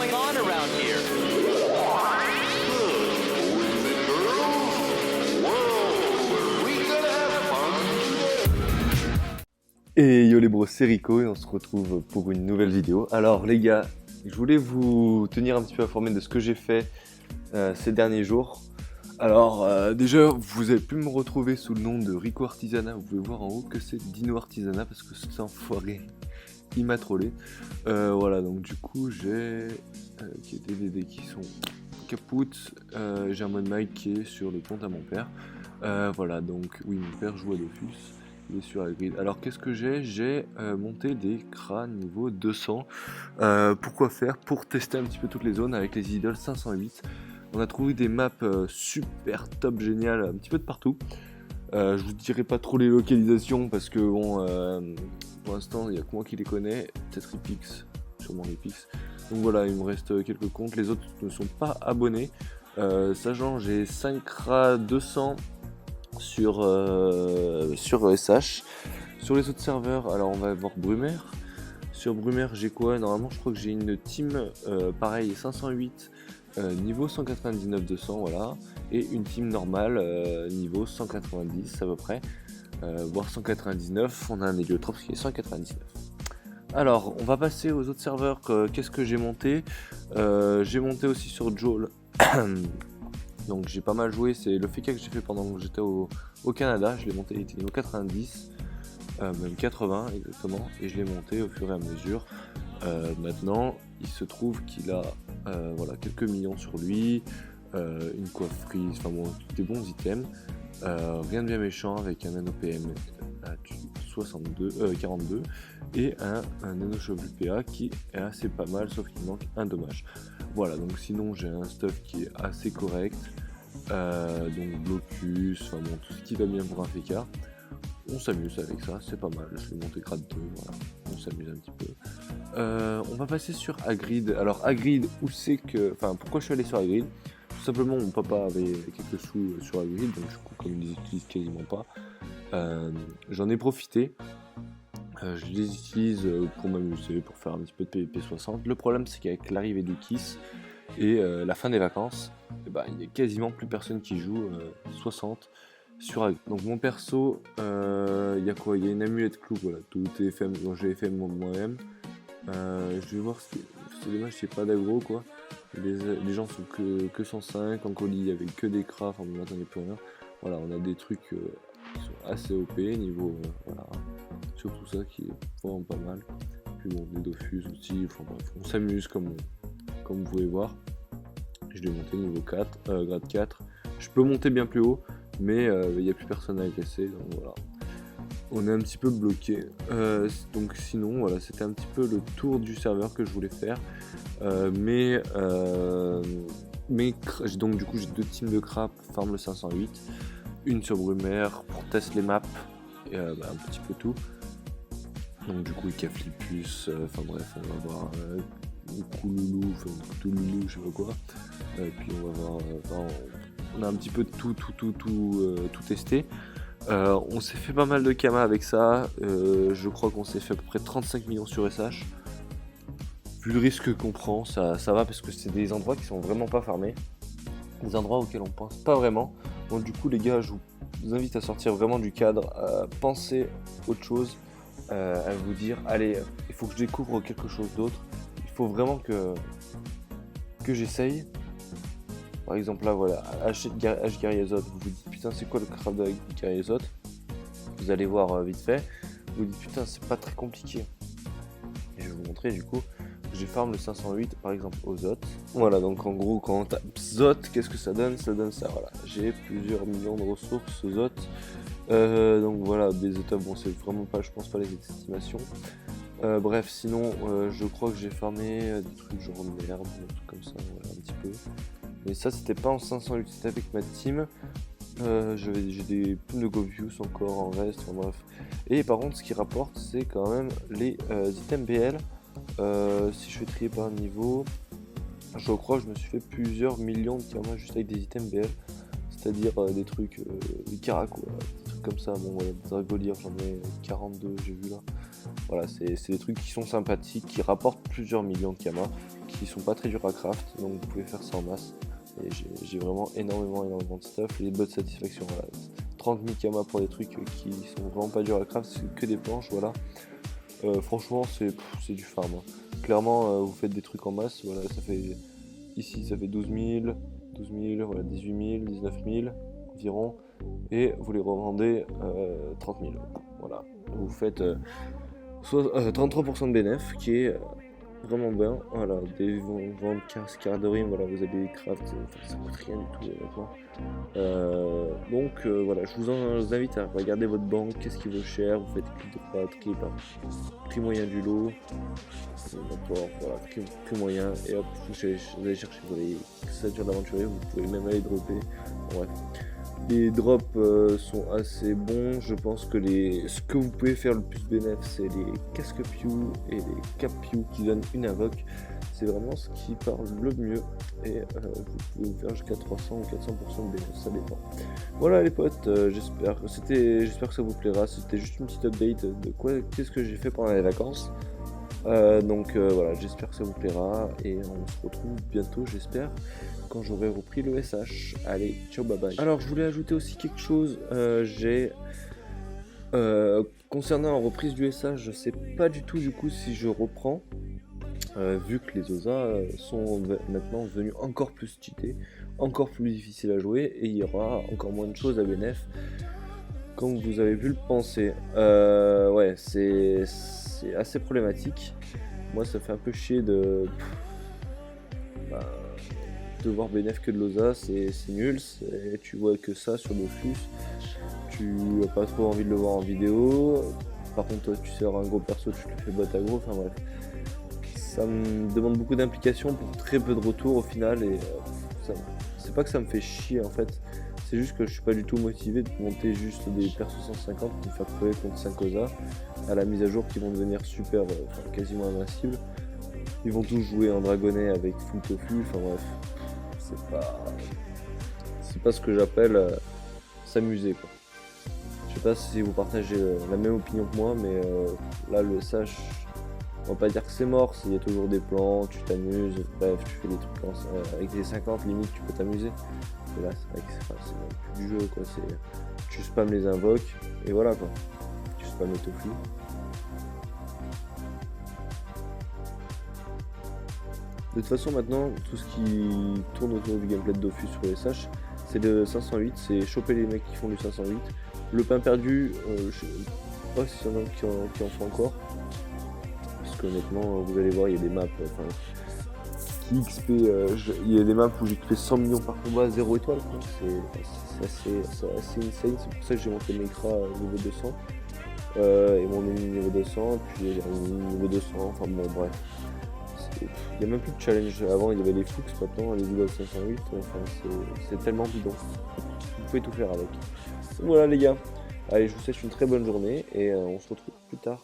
going on around here? Et yo les bros, c'est Rico et on se retrouve pour une nouvelle vidéo. Alors les gars, je voulais vous tenir un petit peu informé de ce que j'ai fait ces derniers jours. Alors déjà, vous avez pu me retrouver sous le nom de Rico Artisanat. Vous pouvez voir en haut que c'est Dino Artisanat parce que cet enfoiré, il m'a trollé. Voilà, donc du coup j'ai des DVD qui sont capoutes. J'ai un mode mic qui est sur le compte à mon père. Voilà, donc oui, mon père joue à Dofus. Il est sur la grille. Alors qu'est-ce que j'ai monté des crânes niveau 200. Pourquoi faire? Pour tester un petit peu toutes les zones avec les idoles 508. On a trouvé des maps super top géniales un petit peu de partout. Je vous dirai pas trop les localisations parce que bon, pour l'instant il y a que moi qui les connais. Peut-être Epix, sûrement Epix. Donc voilà, il me reste quelques comptes. Les autres ne sont pas abonnés. Sachant j'ai 5 CRA 200 sur SH. Sur les autres serveurs, alors on va avoir Brumaire. Sur Brumaire, j'ai quoi? Normalement, je crois que j'ai une team pareil 508 niveau 199-200, voilà, et une team normale niveau 190 à peu près, voire 199. On a un héliotrope qui est 199. Alors, on va passer aux autres serveurs. Qu'est-ce que j'ai monté? J'ai monté aussi sur Joel. Donc j'ai pas mal joué, c'est le FK que j'ai fait pendant que j'étais au Canada, je l'ai monté, il était niveau 90, même 80 exactement, et je l'ai monté au fur et à mesure. Maintenant, il se trouve qu'il a voilà, quelques millions sur lui, une coiffeuse, enfin bon, des bons items, rien de bien méchant avec un nano PM 42, et un nano chevelu PA qui est assez pas mal, sauf qu'il manque un dommage. Voilà, donc sinon j'ai un stuff qui est assez correct, donc blocus, enfin bon, tout ce qui va bien pour un FK. On s'amuse avec ça, c'est pas mal, je l'ai monté grade 2, voilà, on s'amuse un petit peu. On va passer sur Hagrid. Alors Hagrid, où c'est que... Enfin, pourquoi je suis allé sur Hagrid? Tout simplement, mon papa avait quelques sous sur Hagrid, donc du coup, comme il les utilise quasiment pas, j'en ai profité. Je les utilise pour m'amuser, pour faire un petit peu de PvP 60. Le problème, c'est qu'avec l'arrivée du Kiss et la fin des vacances, il n'y a quasiment plus personne qui joue 60 sur Hagrid. Donc mon perso, il y a quoi? Il y a une amulette clou, voilà, tout est fait, bon, je l'ai fait moi-même. Je vais voir si c'est dommage, c'est pas d'aggro quoi. Les gens sont que 105 en colis avec que des crafts, enfin maintenant il n'y a plus rien. Voilà, on a des trucs qui sont assez OP niveau voilà, surtout ça qui est vraiment pas mal. Puis bon, des Dofus aussi, enfin bref, on s'amuse comme vous pouvez voir. Je l'ai monté niveau 4, grade 4. Je peux monter bien plus haut, mais il n'y a plus personne à agresser, donc voilà. On est un petit peu bloqué. Donc sinon, voilà, c'était un petit peu le tour du serveur que je voulais faire. Mais donc du coup, j'ai deux teams de crap, farm le 508. Une sur Brumaire pour tester les maps, et un petit peu tout. Donc du coup, Icaflipus, enfin bref, on va voir Kouloulou, enfin Touloulou, je sais pas quoi. Puis on va voir, on a un petit peu tout testé. On s'est fait pas mal de Kama avec ça, je crois qu'on s'est fait à peu près 35 millions sur SH. Vu le risque qu'on prend, ça va parce que c'est des endroits qui sont vraiment pas farmés, des endroits auxquels on pense pas vraiment. Donc du coup les gars, je vous invite à sortir vraiment du cadre, à penser autre chose, à vous dire allez, il faut que je découvre quelque chose d'autre, il faut vraiment que j'essaye. Par exemple là voilà, H Guerrier Azote, vous vous dites putain c'est quoi le craft de Guerrier Azote? Vous allez voir vite fait, vous vous dites putain c'est pas très compliqué. Et je vais vous montrer du coup, j'ai farm le 508 par exemple au Zot. Voilà, donc en gros quand on tape Zot, qu'est-ce que ça donne? Ça donne ça, voilà. J'ai plusieurs millions de ressources au Zot. Donc voilà, des étapes, bon c'est vraiment pas, je pense pas les estimations. Bref, sinon je crois que j'ai farmé des trucs genre merde, des trucs comme ça, voilà un petit peu. Mais ça c'était pas en 508, c'était avec ma team. J'ai des plumes de Gobius encore en reste, enfin bref. Et par contre ce qui rapporte c'est quand même les items BL. Si je fais trier par niveau, je crois que je me suis fait plusieurs millions de karma juste avec des items BL. C'est-à-dire des trucs, des caracs, des trucs comme ça. Bon, voilà, des dragoliers, j'en ai 42, j'ai vu là. Voilà, c'est des trucs qui sont sympathiques, qui rapportent plusieurs millions de kamas, qui sont pas très durs à craft, donc vous pouvez faire ça en masse. Et j'ai vraiment énormément de stuff. Les bonnes satisfactions, voilà. 30 000 kamas pour des trucs qui sont vraiment pas durs à craft, c'est que des planches, voilà. Franchement, c'est du farm. Hein. Clairement, vous faites des trucs en masse, voilà, ça fait ici ça fait 12 000, voilà, 18 000, 19 000 environ, et vous les revendez 30 000. Voilà, vous faites 33% de bénéf, qui est vraiment bien. Voilà, des ventes cartes de rime, voilà, vous avez des crafts, ça coûte rien du tout honnêtement. Donc voilà, je vous invite à regarder votre banque, qu'est-ce qui vaut cher, vous faites clic droit, prix moyen du lot, voilà, prix moyen, et hop, vous allez chercher les ceintures d'aventurier, vous pouvez même aller dropper. Bref. Les drops sont assez bons, je pense que ce que vous pouvez faire le plus bénéf, c'est les casques Pew et les cap Pew qui donnent une invoque. C'est vraiment ce qui parle le mieux, et vous pouvez vous faire jusqu'à 300 ou 400% de bénéf, ça dépend. Voilà les potes, j'espère que ça vous plaira. C'était juste une petite update de qu'est-ce que j'ai fait pendant les vacances. Donc voilà, j'espère que ça vous plaira, et on se retrouve bientôt, j'espère, quand j'aurai repris le SH. Allez, ciao, bye bye. Alors je voulais ajouter aussi quelque chose, concernant la reprise du SH, je sais pas du tout du coup si je reprends, vu que les OSA sont maintenant devenus encore plus cheatés, encore plus difficiles à jouer, et il y aura encore moins de choses à bénéf, comme vous avez pu le penser. Ouais, c'est assez problématique. Moi ça fait un peu chier de voir bénéf que de l'OSA, c'est nul, tu vois que ça sur Dofus, tu as pas trop envie de le voir en vidéo. Par contre toi tu sors un gros perso, tu le fais bot aggro, enfin bref. Ça me demande beaucoup d'implication pour très peu de retour au final, et c'est pas que ça me fait chier en fait, c'est juste que je suis pas du tout motivé de monter juste des persos 150 pour me faire crever contre 5 OSA à la mise à jour qui vont devenir super, quasiment invincibles. Ils vont tous jouer en dragonnet avec full tofu, enfin bref, c'est pas ce que j'appelle s'amuser quoi. Je sais pas si vous partagez la même opinion que moi, mais là le SH, on va pas dire que c'est mort, il y a toujours des plans, tu t'amuses, bref, tu fais des trucs avec des 50 limite, tu peux t'amuser. Et là c'est vrai que c'est plus du jeu quoi, tu spams les invoques et voilà quoi, tu spams le tofu. De toute façon maintenant, tout ce qui tourne autour du gameplay de Dofus sur les SH, c'est le 508, c'est choper les mecs qui font du 508. Le pain perdu, je sais pas s'il y en a qui en font encore. Parce qu'honnêtement, vous allez voir, il y a des maps qui XP, il y a des maps où j'ai XP 100 millions par combat à 0 étoile. C'est assez insane, c'est pour ça que j'ai monté Mekra niveau 200. Et mon ennemi niveau 200, puis j'ai niveau 200, enfin bon bref. Il n'y a même plus de challenge. Avant il y avait les Fuchs, maintenant les idoles 508, enfin c'est tellement bidon. Vous pouvez tout faire avec. Donc voilà les gars, allez je vous souhaite une très bonne journée, et on se retrouve plus tard.